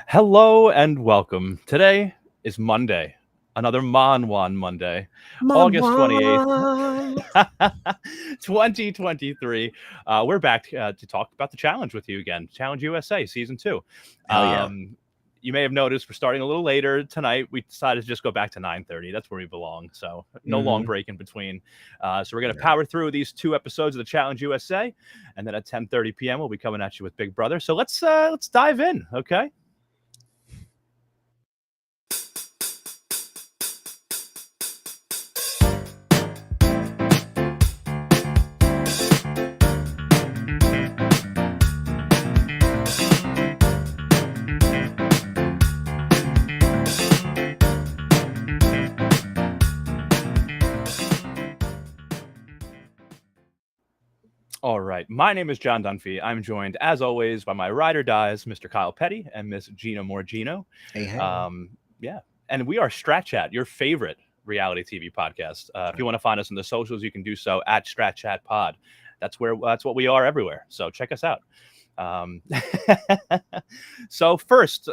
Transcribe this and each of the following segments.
Hello and welcome. Today is Monday, another Monwan Monday, August 28th, Mama. 2023. We're back to talk about the challenge with you again, Challenge USA Season 2. Hell yeah. You may have noticed we're starting a little later tonight. We decided to just go back to 9:30. That's where we belong. So no long break in between. So we're going to Yeah. power through these two episodes of the Challenge USA, and then at 10:30 p.m. we'll be coming at you with Big Brother. So let's dive in, okay? All right. My name is John Dunphy. I'm joined, as always, by my ride or dies, Mr. Kyle Petty and Miss Gina Morgino. Hey. Yeah. And we are Strat Chat, your favorite reality TV podcast. If you want to find us on the socials, you can do so at Strat Chat Pod. That's what we are everywhere. So check us out. So first,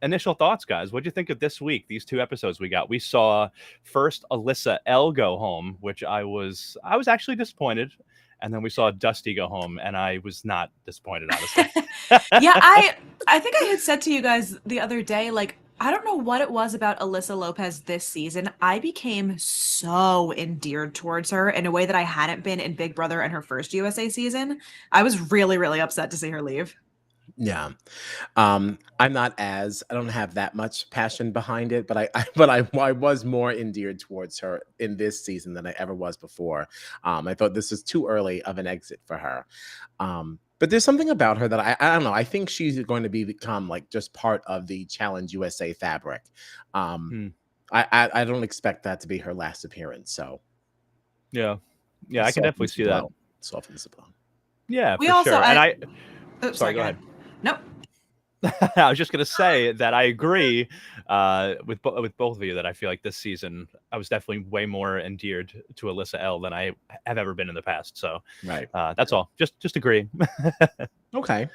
initial thoughts, guys. What do you think of this week? These two episodes we got. We saw first Alyssa L go home, which I was actually disappointed. And then we saw Dusty go home, and I was not disappointed, honestly. Yeah, I think I had said to you guys the other day, like, I don't know what it was about Alyssa Lopez this season. I became so endeared towards her in a way that I hadn't been in Big Brother and her first USA season. I was really, really upset to see her leave. Yeah. I don't have that much passion behind it, but I was more endeared towards her in this season than I ever was before. I thought this was too early of an exit for her. But there's something about her that I don't know. I think she's going to become like just part of the Challenge USA fabric. I don't expect that to be her last appearance. So yeah, I can definitely see that. Softens the blow. Yeah, for sure. And sorry, go ahead. Nope. I was just going to say that I agree with both of you that I feel like this season I was definitely way more endeared to Alyssa L than I have ever been in the past. So right, that's all. Just agree. Okay.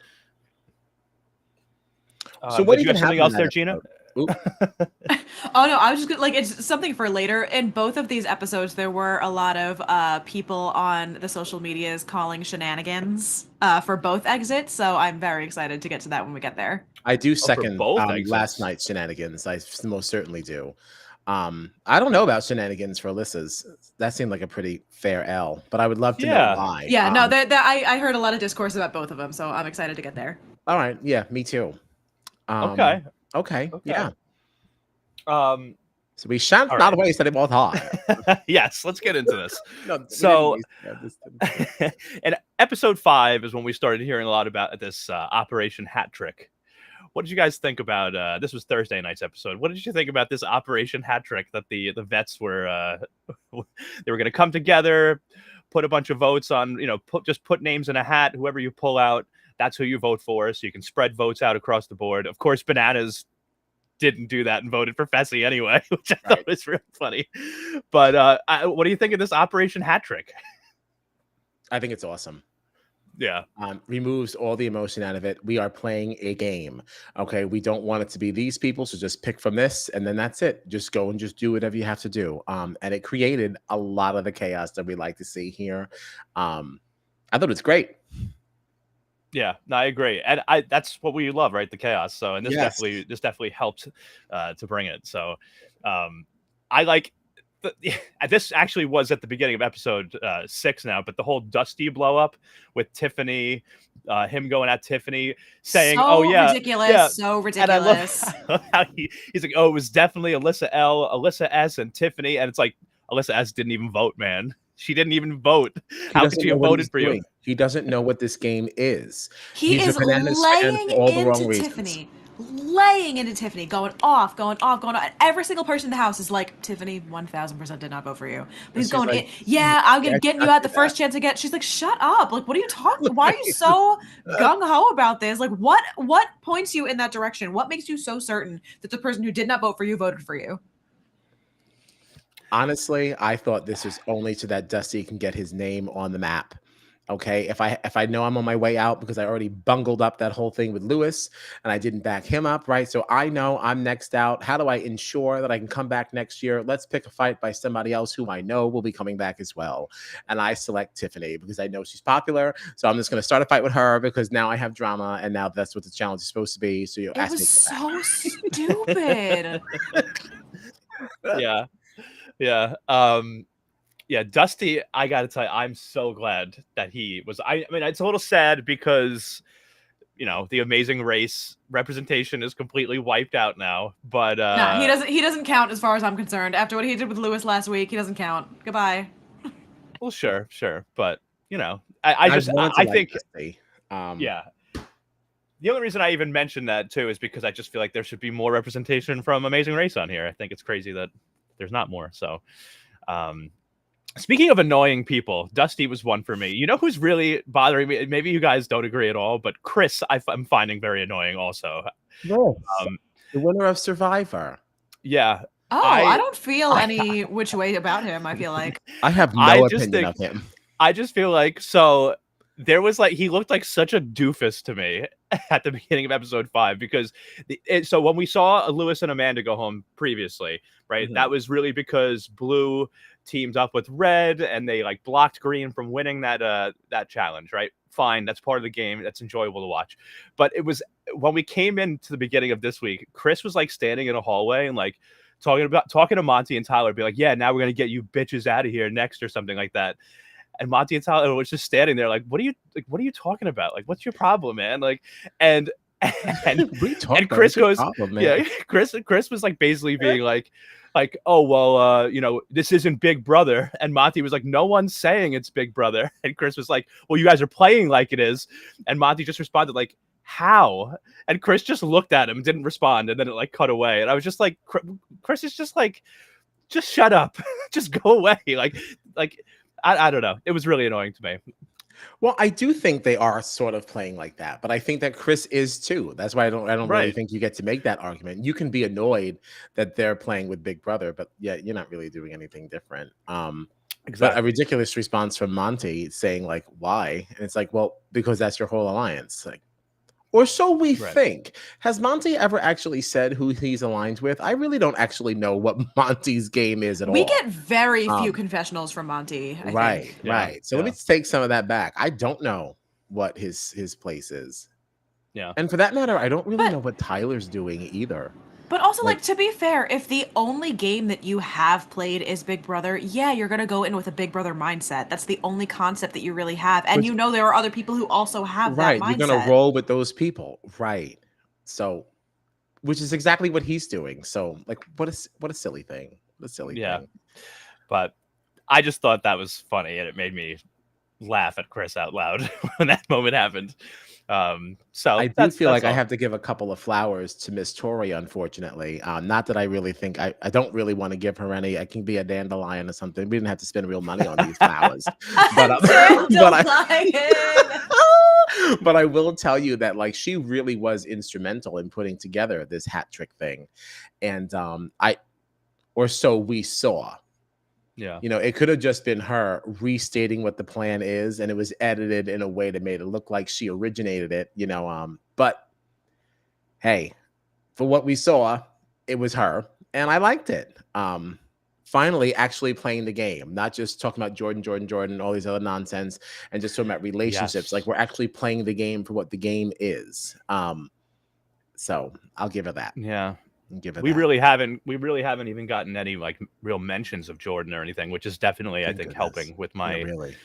So what do you have something else there, Gina? Oh no, I was just like, it's something for later. In both of these episodes, there were a lot of people on the social medias calling shenanigans for both exits. So I'm very excited to get to that when we get there. I do second last night's shenanigans. I most certainly do. I don't know about shenanigans for Alyssa's. That seemed like a pretty fair L, but I would love to know why. Yeah, no, I heard a lot of discourse about both of them, so I'm excited to get there. All right, yeah, me too. Okay. Yeah. So we shan't not waste any more time. Yes, let's get into this. And episode 5 is when we started hearing a lot about this Operation Hat Trick. What did you guys think about this? Was Thursday night's episode. What did you think about this Operation Hat Trick that the vets were they were going to come together, put a bunch of votes on, just put names in a hat. Whoever you pull out, that's who you vote for. So you can spread votes out across the board. Of course, Bananas didn't do that and voted for Fessy anyway, which I thought was really funny. But what do you think of this Operation Hat Trick? I think it's awesome. Yeah. Removes all the emotion out of it. We are playing a game. Okay. We don't want it to be these people. So just pick from this and then that's it. Just go and just do whatever you have to do. And it created a lot of the chaos that we like to see here. I thought it was great. Yeah, no, I agree, and that's what we love, right? The chaos. So, and this definitely helped to bring it. So, I like this. Actually, was at the beginning of episode 6 now, but the whole Dusty blow up with Tiffany, him going at Tiffany, saying, so "Oh yeah, ridiculous, yeah. so ridiculous." And I love how he's like, "Oh, it was definitely Alyssa L, Alyssa S, and Tiffany," and it's like Alyssa S didn't even vote, man. She didn't even vote. How could she have voted for you? He doesn't know what this game is. He is laying into Tiffany. Laying into Tiffany, going off. Every single person in the house is like, Tiffany 1000% did not vote for you. But he's going, like, I'm gonna get you out the first chance I get. She's like, shut up. Like, what are you talking? Why are you so gung-ho about this? Like, what points you in that direction? What makes you so certain that the person who did not vote for you voted for you? Honestly, I thought this was only so that Dusty can get his name on the map. Okay, if I know I'm on my way out because I already bungled up that whole thing with Lewis and I didn't back him up, right? So I know I'm next out. How do I ensure that I can come back next year? Let's pick a fight by somebody else who I know will be coming back as well. And I select Tiffany because I know she's popular. So I'm just going to start a fight with her because now I have drama and now that's what the challenge is supposed to be. So you It ask me was to come so back. stupid. Yeah. Yeah. Yeah, Dusty, I gotta tell you, I'm so glad that he was. I mean, it's a little sad because the Amazing Race representation is completely wiped out now. But Nah, he doesn't. He doesn't count as far as I'm concerned. After what he did with Lewis last week, he doesn't count. Goodbye. well, sure, but I wanted to I like think Dusty. yeah. The only reason I even mentioned that too is because I just feel like there should be more representation from Amazing Race on here. I think it's crazy that there's not more. So, speaking of annoying people, Dusty was one for me. You know who's really bothering me? Maybe you guys don't agree at all, but Chris, I'm finding very annoying also. Yes. The winner of Survivor. Yeah. Oh, I don't feel any which way about him. I feel like I have no opinion of him. I just feel like there was he looked like such a doofus to me at the beginning of episode 5 because so when we saw Lewis and Amanda go home previously, right? Mm-hmm. That was really because Blue teamed up with Red and they blocked Green from winning that challenge, right? Fine, that's part of the game. That's enjoyable to watch. But it was when we came into the beginning of this week, Chris was standing in a hallway and talking to Monty and Tyler, be like, yeah, now we're gonna get you bitches out of here next or something like that. And Monty and Tyler was just standing there what are you talking about? What's your problem, man? And Chris goes, yeah, Chris was basically being oh, well, this isn't Big Brother. And Monty was like, no one's saying it's Big Brother. And Chris was like, well, you guys are playing like it is. And Monty just responded how? And Chris just looked at him, didn't respond. And then it cut away. And I was just like, Chris is just just shut up. Just go away. I don't know. It was really annoying to me. Well, I do think they are sort of playing like that, but I think that Chris is too. That's why I don't really think you get to make that argument. You can be annoyed that they're playing with Big Brother, but yeah, you're not really doing anything different. Exactly. But a ridiculous response from Monty saying why? And it's well, because that's your whole alliance. Or so we think. Has Monty ever actually said who he's aligned with? I really don't actually know what Monty's game is at all. We get very few confessionals from Monty, I think. Right. So let me take some of that back. I don't know what his place is. Yeah. And for that matter, I don't really know what Tyler's doing either. But also, to be fair, if the only game that you have played is Big Brother, yeah, you're going to go in with a Big Brother mindset. That's the only concept that you really have. And there are other people who also have that mindset. Right, you're going to roll with those people. Right. So, which is exactly what he's doing. So, what a silly thing. What a silly thing. But I just thought that was funny, and it made me laugh at Chris out loud when that moment happened. So I do feel like I have to give a couple of flowers to Miss Tori, unfortunately. Not that I really think I don't really want to give her any. I can be a dandelion or something. We didn't have to spend real money on these flowers. But but I will tell you that she really was instrumental in putting together this hat trick thing. And or so we saw. Yeah. It could have just been her restating what the plan is, and it was edited in a way that made it look like she originated it, but hey, for what we saw, it was her, and I liked it. Finally actually playing the game, not just talking about Jordan, all these other nonsense, and just talking about relationships. Yes. We're actually playing the game for what the game is. So I'll give her that. Yeah. We really haven't even gotten any real mentions of Jordan or anything, which is definitely I think helping with my my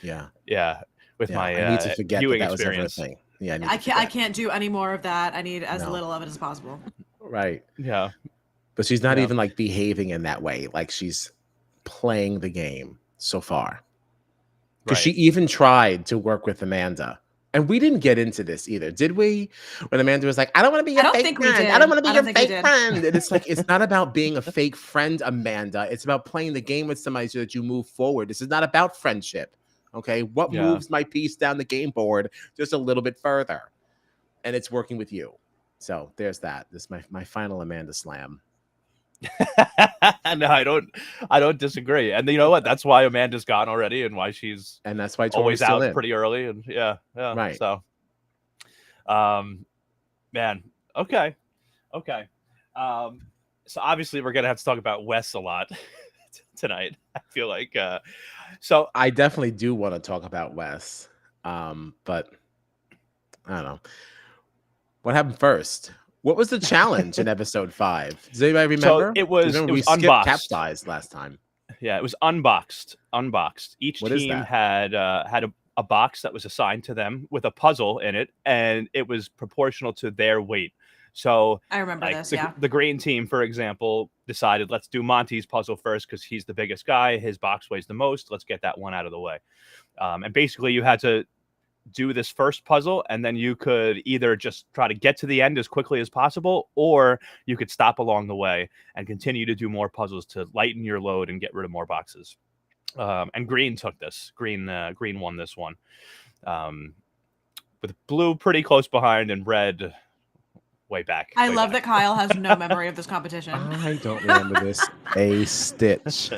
I need to forget viewing that experience. Was everything. Yeah, I can't do any more of that. I need as little of it as possible. Right. Yeah. But she's not even behaving in that way. She's playing the game so far. Because she even tried to work with Amanda. And we didn't get into this either, did we? When Amanda was like, I don't want to be your fake friend. I don't want to be your fake friend. And it's it's not about being a fake friend, Amanda. It's about playing the game with somebody so that you move forward. This is not about friendship. Okay? What moves my piece down the game board just a little bit further? And it's working with you. So there's that. This is my final Amanda slam. No, I don't disagree. And you know what? That's why Amanda's gone already, and why she's that's why always Tori's still out in. pretty early. And yeah. Right. So, man, okay. So obviously we're gonna have to talk about Wes a lot tonight. I feel like so I definitely do want to talk about Wes, but I don't know what happened first. What was the challenge in episode 5? Does anybody remember? So it was we skipped unboxed. Capsized last time. Yeah, it was unboxed. Each team had a box that was assigned to them with a puzzle in it, and it was proportional to their weight. So I remember this. Yeah, the green team, for example, decided let's do Monty's puzzle first because he's the biggest guy. His box weighs the most. Let's get that one out of the way. And basically, you had to do this first puzzle, and then you could either just try to get to the end as quickly as possible, or you could stop along the way and continue to do more puzzles to lighten your load and get rid of more boxes. And green took this. Green won this one, with blue pretty close behind and red way back. I love that Kyle has no memory of this competition. I don't remember this a stitch.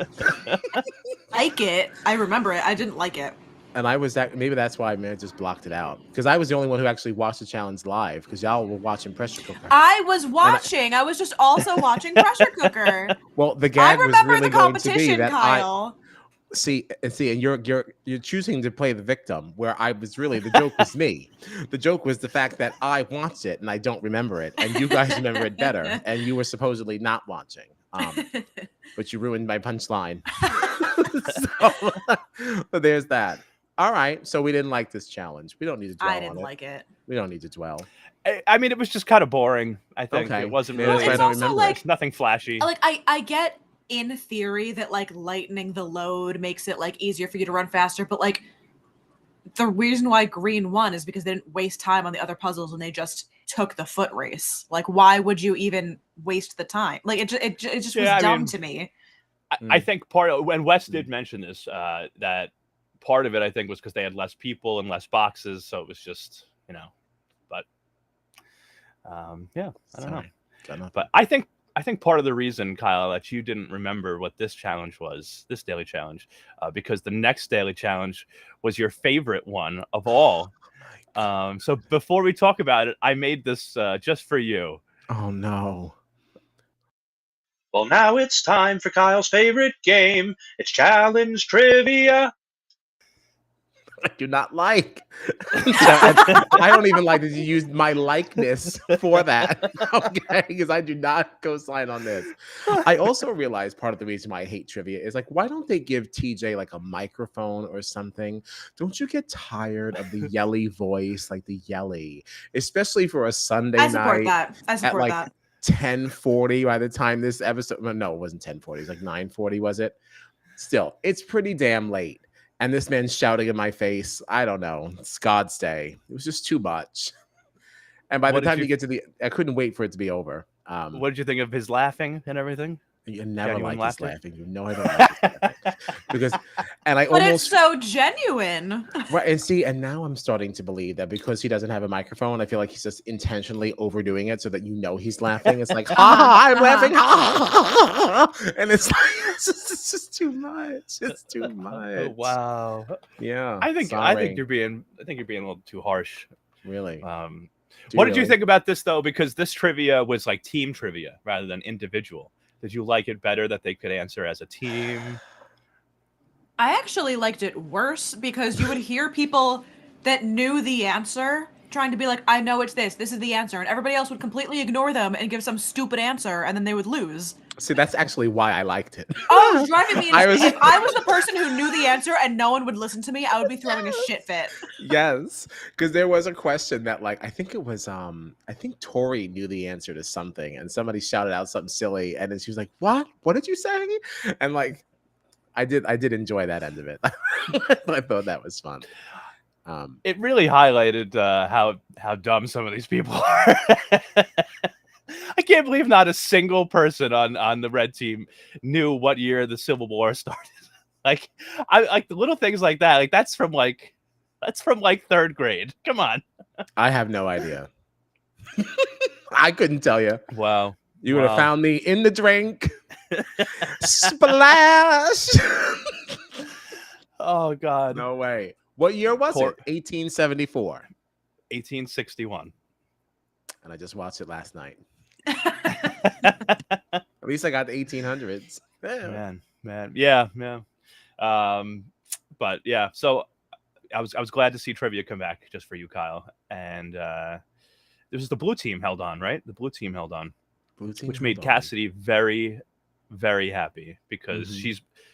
Like it. I remember it. I didn't like it. And I was that maybe that's why I just blocked it out, because I was the only one who actually watched the challenge live, because y'all were watching Pressure Cooker. I was watching. I was just also watching Pressure Cooker. Well, the gag was really going to be that Kyle. and you're choosing to play the victim, where I was really, the joke was me. The joke was the fact that I watched it and I don't remember it, and you guys remember it better, and you were supposedly not watching. But you ruined my punchline. So there's that. All right, so we didn't like this challenge. We don't need to dwell on it. I didn't like it. We don't need to dwell. I mean, it was just kind of boring. I think it wasn't really. It's also like nothing flashy. Like I get in theory that like lightening the load makes it like easier for you to run faster, but like the reason why green won is because they didn't waste time on the other puzzles and they just took the foot race. Like, why would you even waste the time? Like it just was dumb to me. I think when Wes did mention this, that part of it I think was because they had less people and less boxes, so it was just, but yeah, I don't know. But I think part of the reason, Kyle, that you didn't remember what this challenge was, this daily challenge, because the next daily challenge was your favorite one of all. So before we talk about it, I made this just for you. Oh no. Well, now it's time for Kyle's favorite game. It's Challenge Trivia. I do not like. I don't even like that you used my likeness for that. Okay, because I do not co-sign on this. I also realized part of the reason why I hate trivia is like, why don't they give TJ like a microphone or something? Don't you get tired of the yelly voice, like the yelly, especially for a Sunday night? I support that. 10:40 by the time this episode. No, it wasn't 10:40. It was like 9:40. Was it? Still, it's pretty damn late. And this man's shouting in my face. I don't know. It's God's day. It was just too much. And by the time you get to I couldn't wait for it to be over. What did you think of his laughing and everything? You never like his laughing. You know I don't like his laughing. Because, but it's so genuine. Right, and now I'm starting to believe that because he doesn't have a microphone, I feel like he's just intentionally overdoing it so that he's laughing. It's like, I'm laughing, and it's like it's just too much. It's too much. Wow. Yeah. I think you're being a little too harsh. Really. What did you think about this though? Because this trivia was like team trivia rather than individual. Did you like it better that they could answer as a team? I actually liked it worse because you would hear people that knew the answer trying to be like, I know it's this is the answer. And everybody else would completely ignore them and give some stupid answer, and then they would lose. See, that's actually why I liked it. Oh, it was driving me insane. If I was the person who knew the answer and no one would listen to me, I would be throwing a shit fit. Yes, because there was a question that, like, I think it was, I think Tori knew the answer to something, and somebody shouted out something silly, and then she was like, "What? What did you say?" And like, I did enjoy that end of it. I thought that was fun. It really highlighted how dumb some of these people are. I can't believe not a single person on the red team knew what year the Civil War started. Like, I like the little things like that. Like that's from third grade. Come on. I have no idea. I couldn't tell you. Wow. You would have found me in the drink. Splash. Oh God. No way. What year was it? 1874. 1861. And I just watched it last night. At least I got the 1800s. Man. Yeah. But yeah, so I was glad to see trivia come back just for you, Kyle. And this is the blue team held on, right? The blue team held on. Which made Cassidy very, very happy because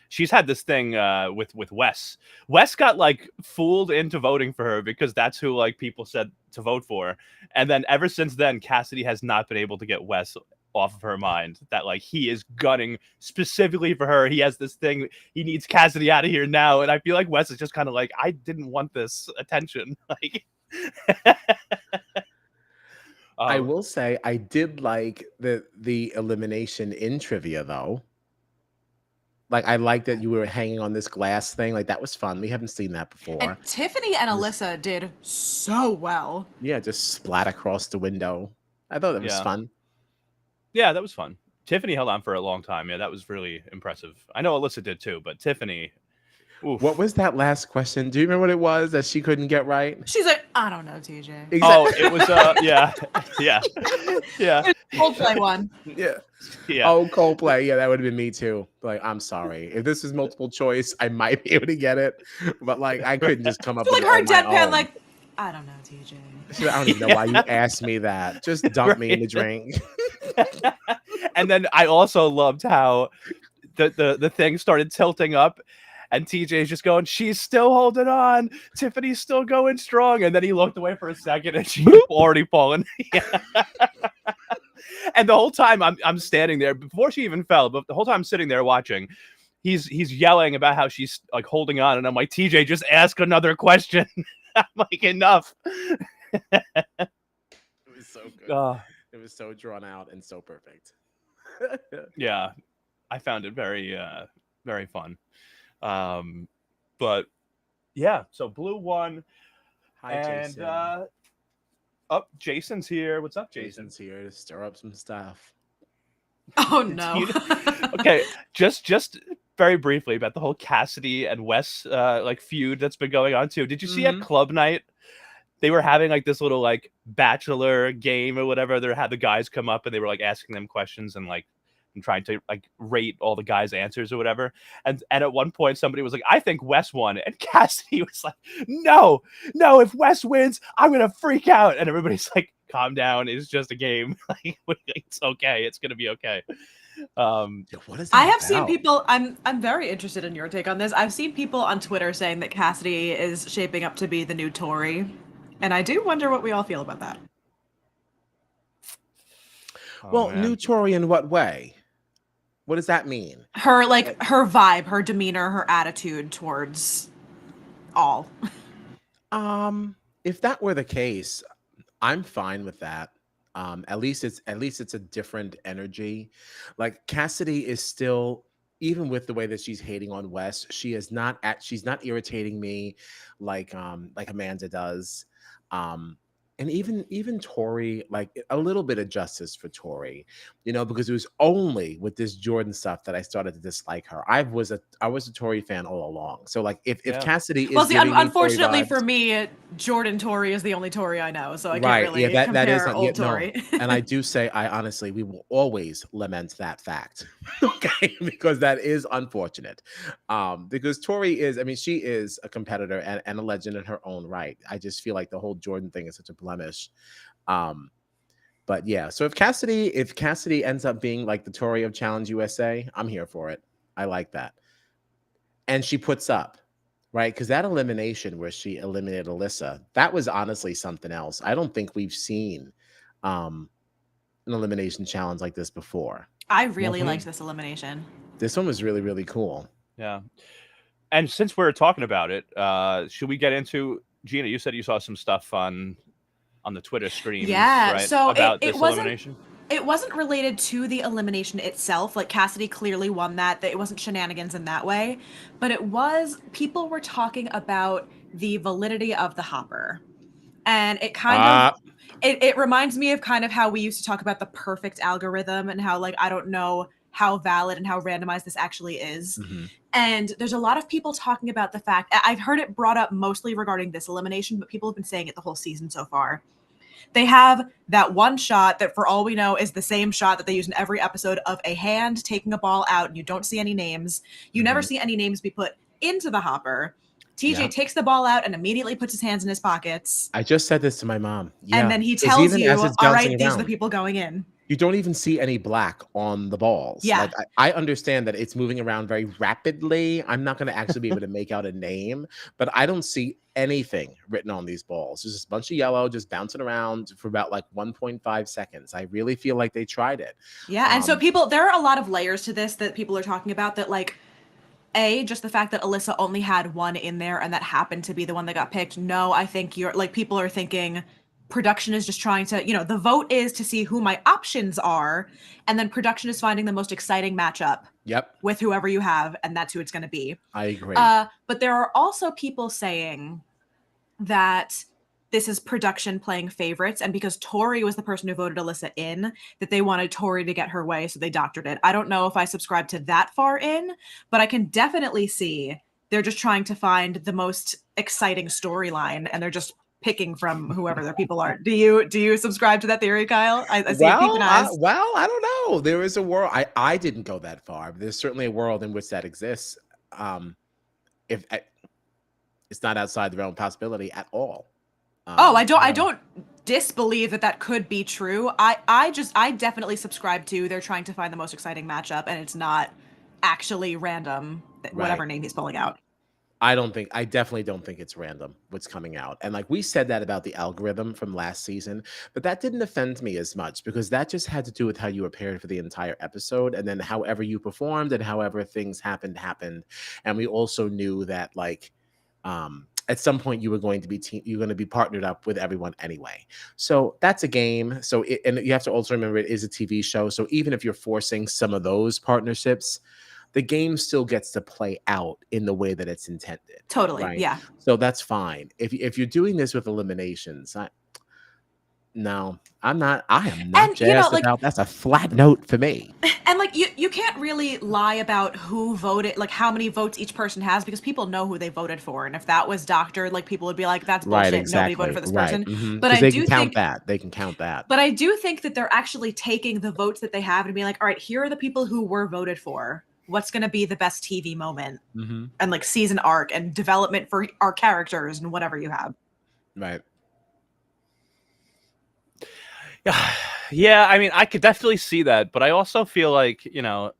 she's had this thing with Wes. Wes got like fooled into voting for her because that's who like people said to vote for, and then ever since then, Cassidy has not been able to get Wes off of her mind. That like he is gunning specifically for her. He has this thing. He needs Cassidy out of here now, and I feel like Wes is just kind of like, I didn't want this attention. Like. I will say I did like the elimination in trivia though. Like I like that you were hanging on this glass thing. Like that was fun. We haven't seen that before. And Tiffany and Alyssa did so well. Yeah, just splat across the window. I thought that was fun. Yeah, that was fun. Tiffany held on for a long time. Yeah, that was really impressive. I know Alyssa did too, but Tiffany. Oof. What was that last question? Do you remember what it was that she couldn't get right? She's like, I don't know, TJ. Exactly. Oh, it was yeah. Coldplay one. Yeah. Oh, Coldplay. Yeah, that would have been me too. Like, I'm sorry. If this is multiple choice, I might be able to get it, but like, I couldn't just come up with like her deadpan. Like, I don't know, TJ. I don't even know why you asked me that. Just dump me in the drink. And then I also loved how the thing started tilting up. And TJ's just going, she's still holding on. Tiffany's still going strong. And then he looked away for a second and she's already fallen. And the whole time I'm standing there before she even fell, but the whole time I'm sitting there watching, he's yelling about how she's like holding on. And I'm like, TJ, just ask another question. I'm like, enough. It was so good. It was so drawn out and so perfect. Yeah, I found it very, very fun. But yeah, so blue won. Hi, and Jason. Jason's here. What's up, Jason? Jason's here to stir up some stuff. Oh no. Okay, just very briefly about the whole Cassidy and Wes like feud that's been going on too. Did you see at club night they were having like this little like bachelor game or whatever? They had the guys come up and they were like asking them questions and like trying to like rate all the guys' answers or whatever. And at one point somebody was like, I think Wes won. And Cassidy was like, no, if Wes wins, I'm gonna freak out. And everybody's like, calm down, it's just a game. Like, it's okay, it's gonna be okay. What is that I have about? seen people, I'm very interested in your take on this. I've seen people on Twitter saying that Cassidy is shaping up to be the new Tory. And I do wonder what we all feel about that. Well, new Tory in what way? What does that mean? Her her vibe, her demeanor, her attitude towards all. If that were the case, I'm fine with that. At least it's a different energy. Like Cassidy is still, even with the way that she's hating on Wes, she's not irritating me like Amanda does. And even Tori, like a little bit of justice for Tori, because it was only with this Jordan stuff that I started to dislike her. I was a Tori fan all along. So like if Cassidy is unfortunately for me, Jordan Tori is the only Tori I know, so I can't really compare old Tori. No. And I do say, we will always lament that fact, okay, because that is unfortunate. Because Tori is, she is a competitor and a legend in her own right. I just feel like the whole Jordan thing is such a blemish. But yeah, so if Cassidy ends up being like the Tory of Challenge USA, I'm here for it. I like that. And she puts up, right? Because that elimination where she eliminated Alyssa, that was honestly something else. I don't think we've seen an elimination challenge like this before. I really liked this elimination. This one was really, really cool. Yeah. And since we're talking about it, should we get into, Gina, you said you saw some stuff on the Twitter stream. Yeah, right? So about it this elimination? It wasn't related to the elimination itself. Like Cassidy clearly won that. It wasn't shenanigans in that way. But it was, people were talking about the validity of the hopper. And it kind of it reminds me of kind of how we used to talk about the perfect algorithm and how, like, I don't know how valid and how randomized this actually is. Mm-hmm. And there's a lot of people talking about the fact, I've heard it brought up mostly regarding this elimination, but people have been saying it the whole season so far. They have that one shot that, for all we know, is the same shot that they use in every episode of a hand taking a ball out, and you don't see any names. You never see any names be put into the hopper. TJ takes the ball out and immediately puts his hands in his pockets. I just said this to my mom. Yeah. And then he tells you, all right, these are the people going in. You don't even see any black on the balls. Yeah. Like, I understand that it's moving around very rapidly. I'm not going to actually be able to make out a name, but I don't see anything written on these balls. There's just a bunch of yellow just bouncing around for about like 1.5 seconds. I really feel like they tried it. Yeah. And so there are a lot of layers to this that people are talking about, that, like, just the fact that Alyssa only had one in there and that happened to be the one that got picked. No, I think people are thinking production is just trying to, the vote is to see who my options are, and then production is finding the most exciting matchup with whoever you have, and that's who it's going to be. I agree. But there are also people saying that this is production playing favorites, and because Tori was the person who voted Alyssa in, that they wanted Tori to get her way, so they doctored it. I don't know if I subscribe to that far in, but I can definitely see they're just trying to find the most exciting storyline, and they're just picking from whoever their people are. Do you subscribe to that theory, Kyle? I see you peeping eyes. I don't know. There is a world. I didn't go that far, but there's certainly a world in which that exists. If it's not outside the realm of possibility at all. I don't disbelieve that could be true. I definitely subscribe to they're trying to find the most exciting matchup, and it's not actually random, whatever name he's pulling out. I definitely don't think it's random what's coming out. And like we said that about the algorithm from last season, but that didn't offend me as much because that just had to do with how you were prepared for the entire episode. And then however you performed and however things happened. And we also knew that, like, at some point you were going to be partnered up with everyone anyway. So that's a game. And you have to also remember it is a TV show. So even if you're forcing some of those partnerships, the game still gets to play out in the way that it's intended. Totally. Right? Yeah. So that's fine. If you're doing this with eliminations, no, I'm not. I am not jazzed about. That's a flat note for me. And like you can't really lie about who voted, like how many votes each person has, because people know who they voted for. And if that was doctored, like people would be like, "That's bullshit. Right, exactly. Nobody voted for this person." Mm-hmm. But they can count that. But I do think that they're actually taking the votes that they have and being like, "All right, here are the people who were voted for. What's going to be the best TV moment and like season arc and development for our characters and whatever you have." Right. Yeah, I mean, I could definitely see that, but I also feel like, I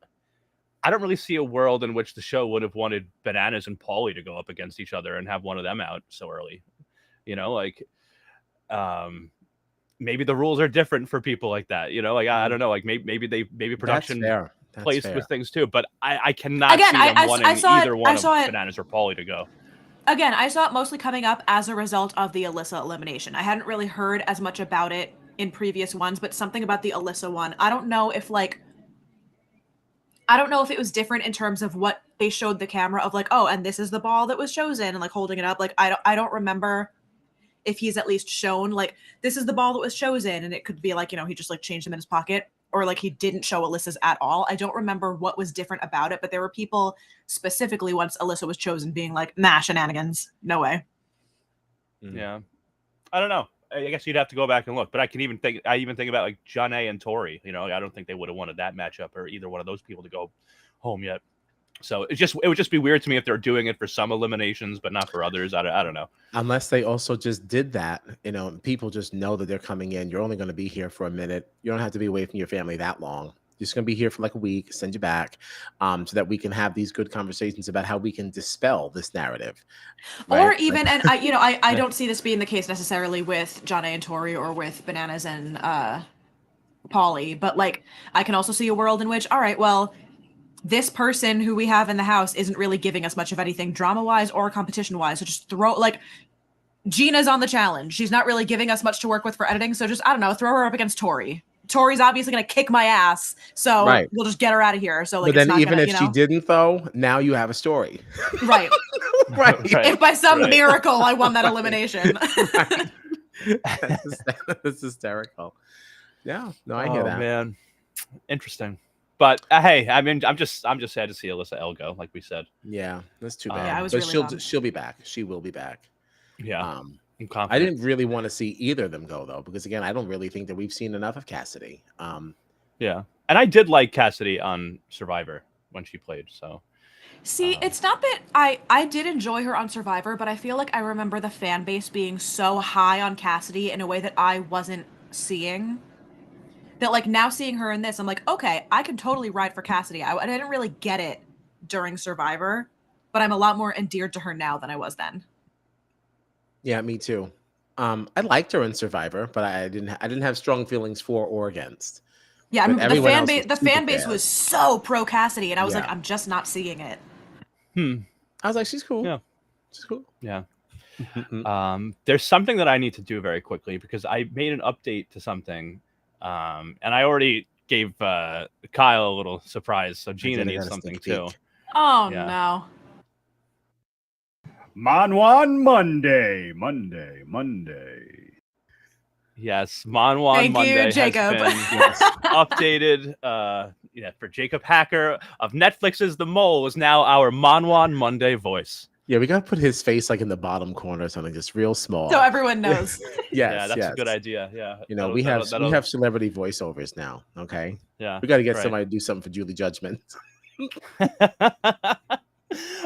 don't really see a world in which the show would have wanted Bananas and Paulie to go up against each other and have one of them out so early. Maybe the rules are different for people like that. I don't know. Like maybe production plays with things too. But I cannot see them wanting either one of Bananas or Paulie to go. Again, I saw it mostly coming up as a result of the Alyssa elimination. I hadn't really heard as much about it in previous ones, but something about the Alyssa one. I don't know if it was different in terms of what they showed the camera of, like, oh, and this is the ball that was chosen, and like holding it up. Like I don't remember if he's at least shown like this is the ball that was chosen, and it could be like, he just like changed them in his pocket, or like he didn't show Alyssa's at all. I don't remember what was different about it, but there were people specifically once Alyssa was chosen being like, nah, shenanigans, no way. Yeah, I don't know. I guess you'd have to go back and look, but I even think about like Janae and Tori. I don't think they would have wanted that matchup or either one of those people to go home yet. So it would just be weird to me if they're doing it for some eliminations, but not for others. I don't know. Unless they also just did that, people just know that they're coming in. You're only going to be here for a minute. You don't have to be away from your family that long. You're just going to be here for like a week, send you back, so that we can have these good conversations about how we can dispel this narrative. Right? Or even, and I don't see this being the case necessarily with Janae and Tori or with Bananas and Paulie, but like I can also see a world in which, all right, well, this person who we have in the house isn't really giving us much of anything drama-wise or competition-wise, so just throw, like, Gina's on the challenge. She's not really giving us much to work with for editing, so just, I don't know, throw her up against Tori. Tori's obviously going to kick my ass, so we'll just get her out of here. So, like, but then even if she didn't, though, now you have a story. Right. Right. If by some miracle I won that elimination. Right. That's hysterical. Yeah, no, I hear Oh that. man, interesting. But hey, I mean, I'm just sad to see Alyssa El go, like we said. Yeah, that's too bad. Yeah, I was But really bummed. she'll be back. She will be back. Yeah, I'm I confident. didn't really want to see either of them go though, because again, I don't really think that we've seen enough of Cassidy. Yeah, and I did like Cassidy on Survivor when she played. So See, it's not that I did enjoy her on Survivor, but I feel like I remember the fan base being so high on Cassidy in a way that I wasn't seeing. That like now seeing her in this, I'm like, okay, I can totally ride for Cassidy. I didn't really get it during Survivor, but I'm a lot more endeared to her now than I was then. Yeah, me too. I liked her in Survivor, but I didn't have strong feelings for or against. Yeah, I But remember everyone else was the super fan base fan. was so pro Cassidy, and I was like, Yeah. I'm just not seeing it. I was like, she's cool. Yeah. She's cool. yeah. There's something that I need to do very quickly because I made an update to something, and I already gave Kyle a little surprise, so Gina needs something too. Oh Yeah. no. Manwan Monday. Yes, Manwan Thank you, Monday Jacob. has been updated. For Jacob Hacker of Netflix's The Mole is now our Manwan Monday voice. Yeah, we gotta put his face like in the bottom corner or something, just real small. So everyone knows. Yes, That's a good idea. Yeah, You know, we have celebrity voiceovers now. Okay, Yeah, we got to get right. somebody to do something for Julie Judgment.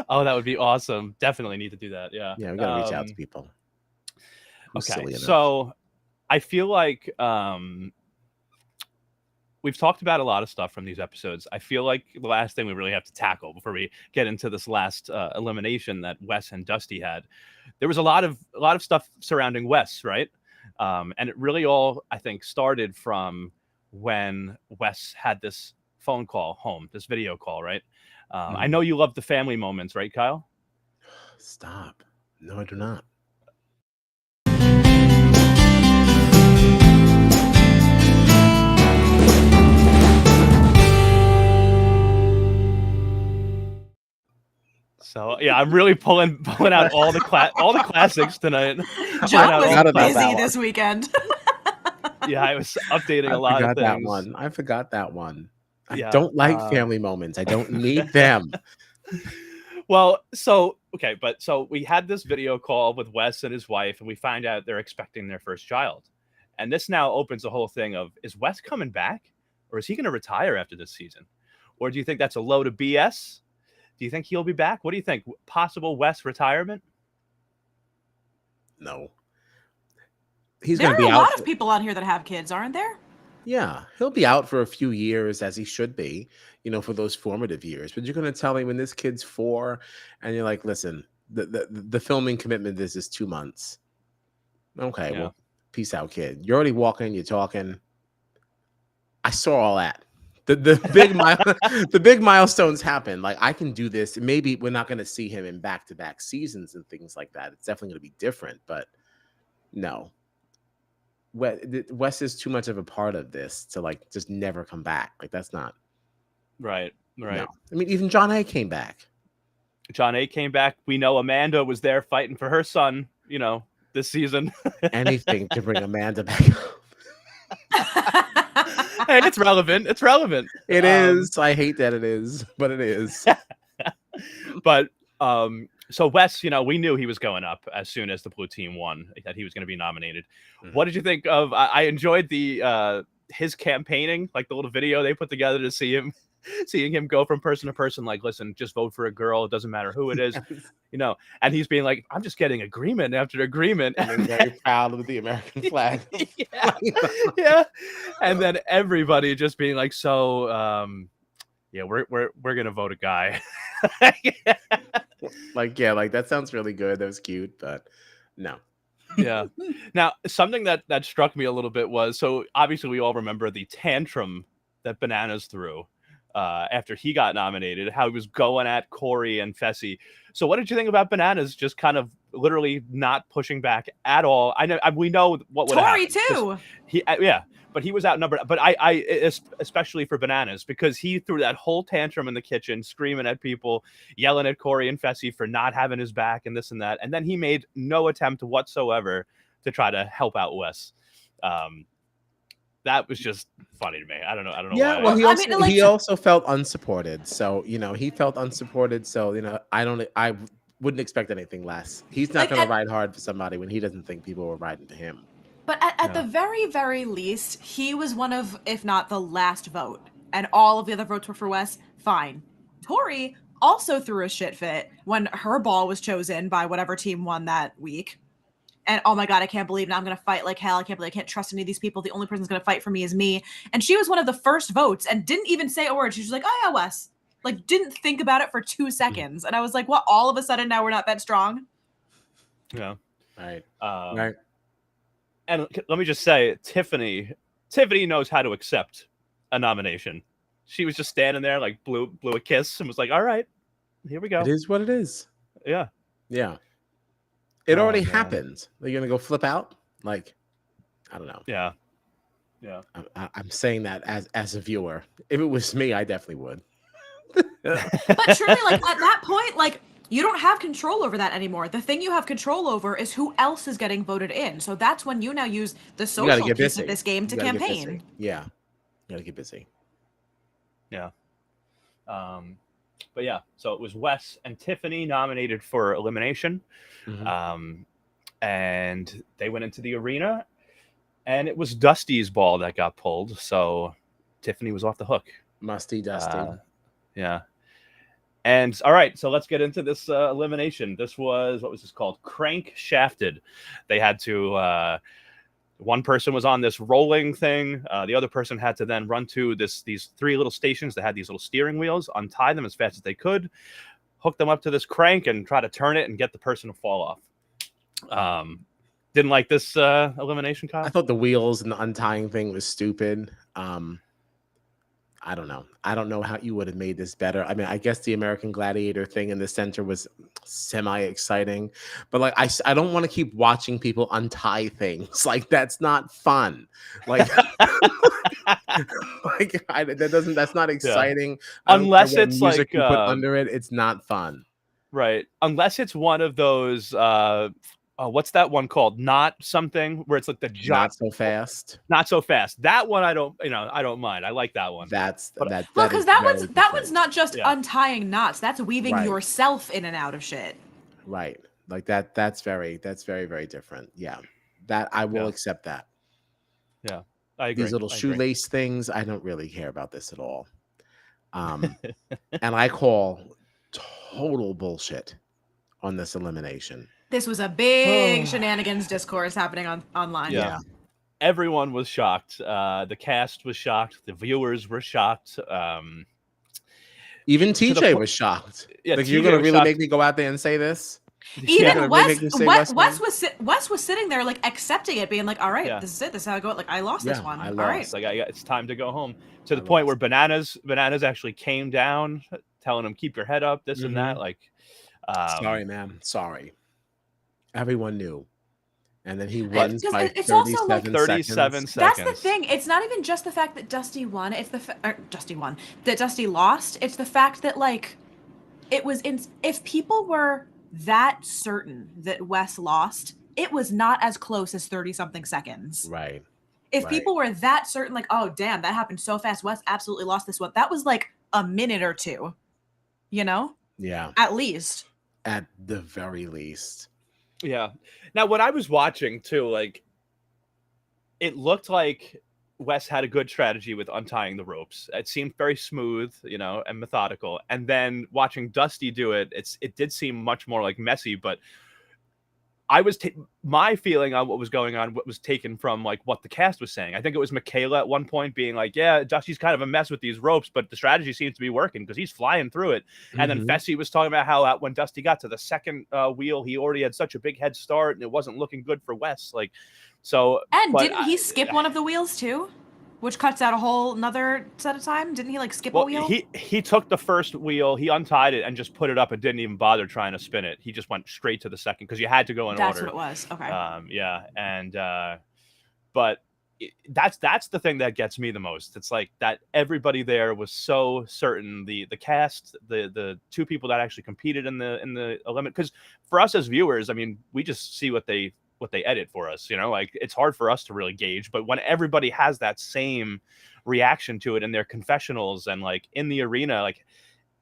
Oh, that would be awesome. Definitely need to do that. Yeah. Yeah, we got to reach out to people. Who's Okay, silly enough. so I feel like we've talked about a lot of stuff from these episodes. I feel like the last thing we really have to tackle before we get into this last elimination that Wes and Dusty had, there was a lot of stuff surrounding Wes, right? And it really all, I think, started from when Wes had this phone call home, this video call, right? I know you love the family moments, right, Kyle? Stop. No, I do not. So yeah, I'm really pulling out all the classics tonight. John was about busy that this weekend. Yeah, I was updating a lot of things. I forgot that one. I Yeah, don't like family moments. I don't need them. Well, so we had this video call with Wes and his wife, and we find out they're expecting their first child. And this now opens the whole thing of, is Wes coming back, or is he going to retire after this season? Or do you think that's a load of BS? Do you think he'll be back? What do you think? Possible Wes retirement? No. There are a lot of people on here that have kids, aren't there? Yeah, he'll be out for a few years, as he should be, for those formative years. But you're going to tell him when this kid's 4, and you're like, listen, the filming commitment is 2 months. Okay, well, peace out, kid. You're already walking, you're talking. I saw all that. The big milestones happen. Like, I can do this. Maybe we're not going to see him in back-to-back seasons and things like that. It's definitely going to be different, but no. Wes is too much of a part of this to like just never come back. Like, that's not right. No. I mean, even John A came back. We know Amanda was there fighting for her son, this season. Anything to bring Amanda back. Hey, it's relevant. It is. I hate that it is, but it is. But so Wes, we knew he was going up as soon as the blue team won, that he was going to be nominated. Mm-hmm. What did you think of? I enjoyed the his campaigning, like the little video they put together to seeing him go from person to person. Like, listen, just vote for a girl. It doesn't matter who it is, And he's being like, I'm just getting agreement after agreement, and very proud of the American flag. Yeah. And then everybody just being like, so. Yeah, we're gonna vote a guy. Like that sounds really good. That was cute, but no. Yeah. Now, something that struck me a little bit was, so obviously we all remember the tantrum that Bananas threw after he got nominated, how he was going at Corey and Fessy. So what did you think about Bananas just kind of literally not pushing back at all? We know what would happen. Tori too. But he was outnumbered. But I especially for Bananas, because he threw that whole tantrum in the kitchen, screaming at people, yelling at Corey and Fessy for not having his back and this and that. And then he made no attempt whatsoever to try to help out Wes. That was just funny to me. I don't know Yeah, why. well, I mean, like, he also felt unsupported. So he felt unsupported. So I wouldn't expect anything less. He's not Like, going to ride hard for somebody when he doesn't think people were riding for him. But at the very, very least, he was one of, if not the last vote, and all of the other votes were for Wes. Fine. Tori also threw a shit fit when her ball was chosen by whatever team won that week. And oh my God, I can't believe now I'm going to fight like hell. I can't trust any of these people. The only person who's going to fight for me is me. And she was one of the first votes and didn't even say a word. She was just like, oh yeah, Wes. Like, didn't think about it for 2 seconds. And I was like, what? All of a sudden now we're not that strong? Yeah. Right. Right. And let me just say, Tiffany knows how to accept a nomination. She was just standing there, like blew a kiss and was like, all right, here we go. It is what it is. Yeah. Yeah. It already happened. Are you going to go flip out? Like, I don't know. Yeah. Yeah. I'm saying that as a viewer. If it was me, I definitely would. But truly, like, at that point, like, you don't have control over that anymore. The thing you have control over is who else is getting voted in. So that's when you now use the social piece of this game to campaign. Yeah. You gotta get busy. Yeah. But yeah, so it was Wes and Tiffany nominated for elimination. Mm-hmm. And they went into the arena, and it was Dusty's ball that got pulled. So Tiffany was off the hook. Musty Dusty. Yeah. And all right, so let's get into this elimination. This was, what was this called? Crank Shafted. They had to, one person was on this rolling thing. The other person had to then run to these 3 little stations that had these little steering wheels, untie them as fast as they could, hook them up to this crank and try to turn it and get the person to fall off. Didn't like this elimination, Kyle? I thought the wheels and the untying thing was stupid. I don't know. I don't know how you would have made this better. I mean, I guess the American Gladiator thing in the center was semi-exciting, but like I don't want to keep watching people untie things. Like, that's not fun. Like, that's not exciting. Yeah. Unless it's music like you put under it, it's not fun. Right. Unless it's one of those what's that one called? Not something where it's like the Not so fast. Not so fast. That one I don't mind. I like that one. That's that. Well, because that one's not just untying knots. That's weaving yourself in and out of shit. Right. Like that. That's very, very different. Yeah. That I will accept that. Yeah. I agree. These little shoelace things, I don't really care about this at all. And I call total bullshit on this elimination. This was a big shenanigans discourse happening online. Yeah. Everyone was shocked. The cast was shocked. The viewers were shocked. Even TJ was shocked. Yeah, like, you're going to really make me go out there and say this? Even Wes was sitting there, like, accepting it, being like, all right, this is it. This is how I go. Like, I lost this one. All right. Like, it's time to go home. To the point where Bananas actually came down, telling him, keep your head up, this and that. Like, sorry, ma'am. Sorry. Everyone knew. And then he runs by 37 also like 37 seconds. That's the thing. It's not even just the fact that Dusty won. It's that Dusty lost. It's the fact that, like, it was if people were that certain that Wes lost, it was not as close as 30-something seconds. Right. If people were that certain, like, oh damn, that happened so fast, Wes absolutely lost this one. That was like a minute or two. You know? Yeah. At least. At the very least. Yeah. Now, when I was watching too, like, it looked like Wes had a good strategy with untying the ropes. It seemed very smooth, and methodical. And then watching Dusty do it, it did seem much more like messy. But I was my feeling on what was going on, what was taken from like what the cast was saying. I think it was Michaela at one point being like, "Yeah, Dusty's kind of a mess with these ropes, but the strategy seems to be working because he's flying through it." And then Fessy was talking about how when Dusty got to the second wheel, he already had such a big head start, and it wasn't looking good for Wes. Like, so. And didn't he skip one of the wheels too? Which cuts out a whole another set of time. Didn't he like skip a wheel? He took the first wheel, he untied it and just put it up and didn't even bother trying to spin it. He just went straight to the second because you had to go in order. That's what it was. Okay. Yeah, and but that's the thing that gets me the most. It's like that everybody there was so certain. The cast, the 2 people that actually competed in the limit. Because for us as viewers, I mean, we just see what they what they edit for us. Like it's hard for us to really gauge. But when everybody has that same reaction to it in their confessionals and like in the arena, like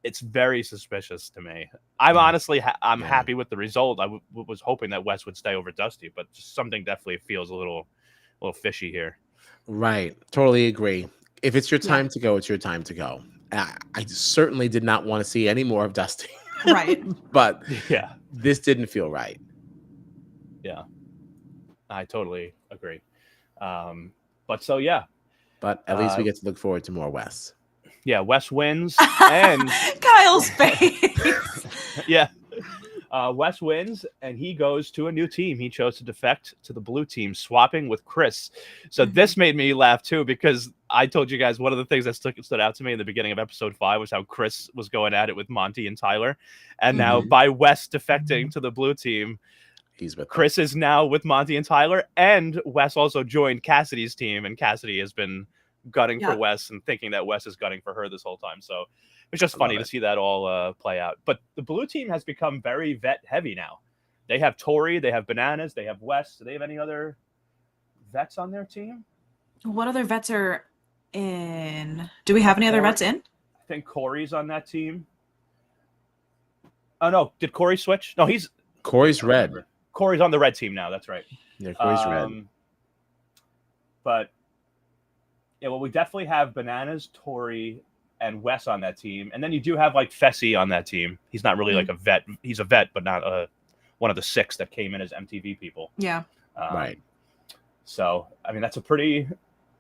it's very suspicious to me. I'm honestly I'm happy with the result. I was hoping that Wes would stay over Dusty, but just something definitely feels a little fishy here. Right. Totally agree. If it's your time to go, it's your time to go. I certainly did not want to see any more of Dusty. Right. But yeah, this didn't feel right. Yeah, I totally agree. But so, yeah. But at least we get to look forward to more Wes. Yeah, Wes wins. And Kyle's face. yeah. Wes wins, and he goes to a new team. He chose to defect to the blue team, swapping with Chris. So this made me laugh, too, because I told you guys one of the things that stood out to me in the beginning of episode 5 was how Chris was going at it with Monty and Tyler. And now by Wes defecting to the blue team, he's with Chris is now with Monty and Tyler. And Wes also joined Cassidy's team, and Cassidy has been gunning for Wes and thinking that Wes is gunning for her this whole time. So it's just funny to see that all play out. But the blue team has become very vet heavy now. They have Tori, they have Bananas, they have Wes. Do they have any other vets on their team? What other vets are in? Do we have any other vets in? I think Corey's on that team. Oh no, did Corey switch? No, Corey's red. Corey's on the red team now. That's right. Yeah, Corey's red. But yeah, well, we definitely have Bananas, Tori, and Wes on that team, and then you do have like Fessy on that team. He's not really like a vet. He's a vet, but not one of the 6 that came in as MTV people. Yeah. Right. So I mean, that's a pretty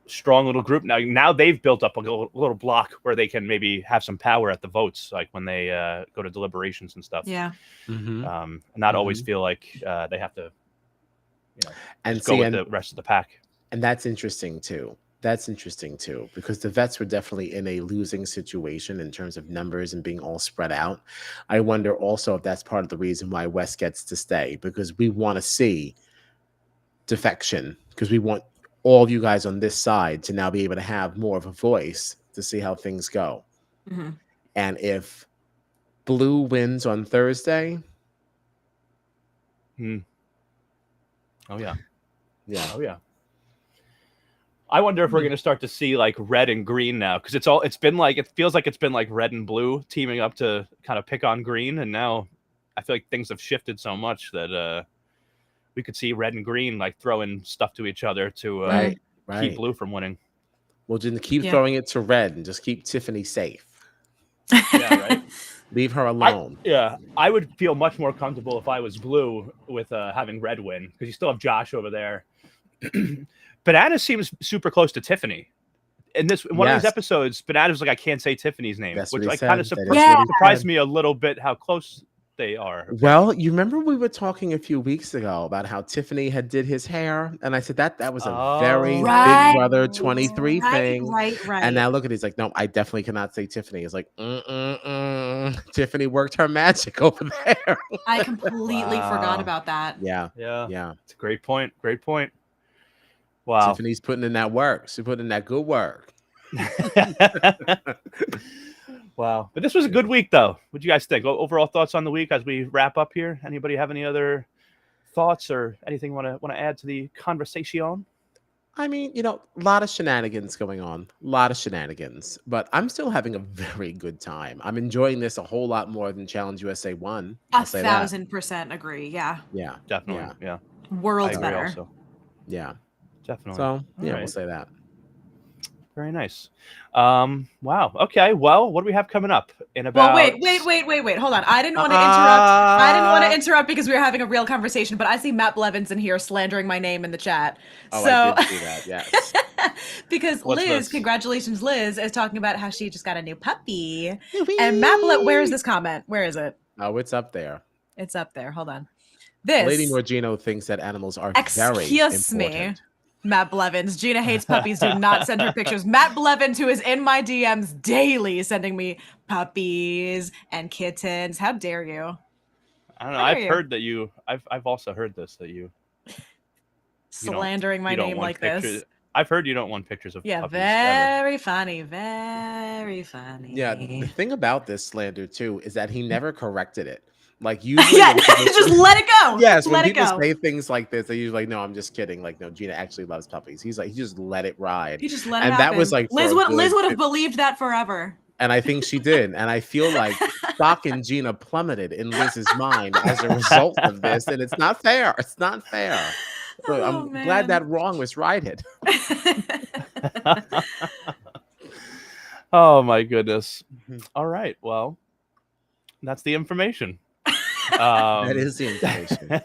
strong little group. Now they've built up a little block where they can maybe have some power at the votes, like when they go to deliberations and stuff. Yeah. Not always feel like they have to, and go with the rest of the pack. And that's interesting too. Because the vets were definitely in a losing situation in terms of numbers and being all spread out. I wonder also if that's part of the reason why Wes gets to stay, because we want to see defection, because we want all of you guys on this side to now be able to have more of a voice to see how things go. And if blue wins on Thursday. Oh yeah. Oh yeah. I wonder if we're going to start to see like red and green now, because it feels like it's been like red and blue teaming up to kind of pick on green, and now I feel like things have shifted so much that we could see red and green like throwing stuff to each other to keep blue from winning. Well, just keep throwing it to red and just keep Tiffany safe. Yeah, right. Leave her alone. I would feel much more comfortable if I was blue with having red win, because you still have Josh over there. Banana seems super close to Tiffany. In one of these episodes, Banana was like, I can't say Tiffany's name, which like kind of surprised me a little bit how close they are. Well, you remember we were talking a few weeks ago about how Tiffany had did his hair, and I said that was a very Big Brother 23 thing. Right. And now look at it, he's like, no, I definitely cannot say Tiffany. It's like, Tiffany worked her magic over there. I completely forgot about that. Yeah. It's a great point. Wow. Tiffany's putting in that work. She's putting in that good work. Wow. But this was a good week, though. What do you guys think? Overall thoughts on the week as we wrap up here? Anybody have any other thoughts or anything want to add to the conversation? I mean, a lot of shenanigans going on. But I'm still having a very good time. I'm enjoying this a whole lot more than Challenge USA 1. 1,000% agree. Yeah. Yeah. Definitely. Yeah. World's better. Also. Yeah. Definitely. So, we'll say that. Very nice. Wow. Okay. Well, what do we have coming up in about? Well, wait. Hold on. I didn't want to interrupt. I didn't want to interrupt because we were having a real conversation. But I see Matt Blevins in here slandering my name in the chat. Oh, so, I did see that. Yes. Because congratulations, Liz, is talking about how she just got a new puppy. And Matt, where is this comment? Where is it? Oh, it's up there. It's up there. Hold on. This Lady Norgino thinks that animals are very important. Matt Blevins. Gina hates puppies. Do not send her pictures. Matt Blevins, who is in my DMs daily, sending me puppies and kittens. How dare you? I don't know. I've heard that you. I've also heard this that you slandering my name like this. I've heard you don't want pictures of puppies. Very funny. Very funny. Yeah. The thing about this slander too is that he never corrected it. Like usually, yeah, when people just say- let it go. yes, Just when let it people go. say things like this, they usually like, no, I'm just kidding. Like, no, Gina actually loves puppies. He's like, he just let it ride. He just let it And happen. that was like for Liz a good would have believed that forever. and I think she did. And I feel like stock in Gina plummeted in Liz's mind as a result of this. And it's not fair. It's not fair. So Oh, I'm glad man. that wrong was righted. Oh my goodness. Mhm. All right. Well, that's the information. That is the information.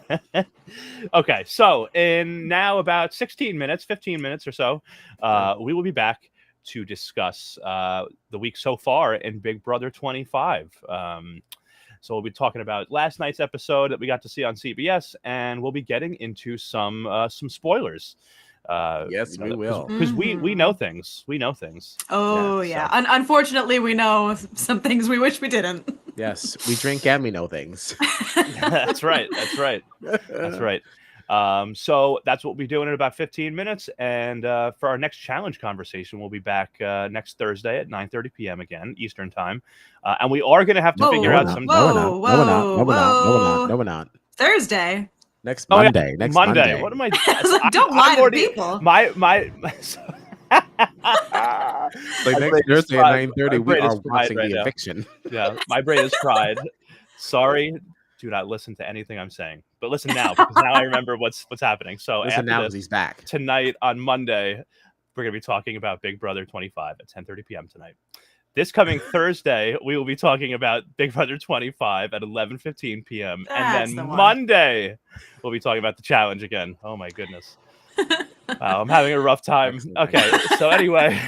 Okay, so in now about 16 minutes, 15 minutes or so, we will be back to discuss the week so far in Big Brother 25. So we'll be talking about last night's episode that we got to see on CBS, and we'll be getting into some spoilers. Yes, we will. Because we know things. We know things. Oh Yeah, yeah. Unfortunately, we know some things we wish we didn't. Yes, we drink and we know things. That's right. That's right. That's right. So that's what we'll be doing in about 15 minutes. And for our next challenge conversation, we'll be back next Thursday at 9:30 p.m. again, Eastern time. And we are going to have to figure out some. No, we're not. No, we're not. Thursday. Next Oh, yeah, Monday. Next Monday. What am I? Don't lie to people. My Like next Thursday at 9:30, we are watching right The now. Eviction. Yeah, my brain is fried. Sorry, do not listen to anything I'm saying. But listen now, because now I remember what's happening. So Listen after now, this, because he's back. tonight on Monday, we're going to be talking about Big Brother 25 at 10:30 p.m. tonight. This coming Thursday, we will be talking about Big Brother 25 at 11:15 p.m. That's And the then one. Monday, we'll be talking about the challenge again. Oh my goodness. Wow, I'm having a rough time. Excellent. Okay, so anyway,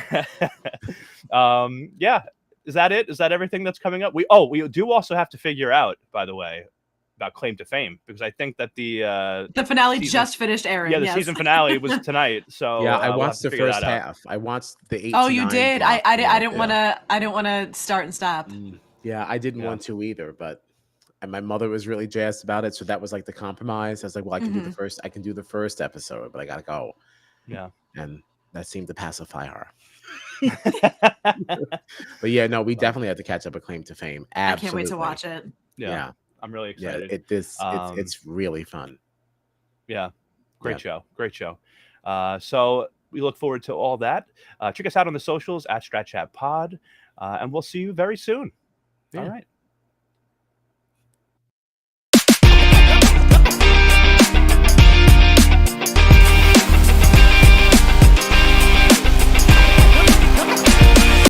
yeah, is that it? Is that everything that's coming up? We do also have to figure out, by the way, about Claim to Fame, because I think that the finale season- just finished airing. yeah, the yes. season finale was tonight. So Yeah, I we'll have watched to the figure first that out. half. I watched the 8 Oh, to you 9 did. block. I Yeah, didn't want to. I didn't want to start and stop. Yeah, I didn't Yeah. want to either, but and my mother was really jazzed about it, so that was like the compromise. I was like, well, I can do the first. I can do the first episode, but I gotta go. Yeah. And that seemed to pacify her. But yeah, no, we definitely have to catch up a Claim to Fame. Absolutely. I can't wait to watch it. Yeah, I'm really excited. It's really fun. Yeah, great show. So we look forward to all that. Check us out on the socials at Strat Chat Pod, and we'll see you very soon. Yeah. All right.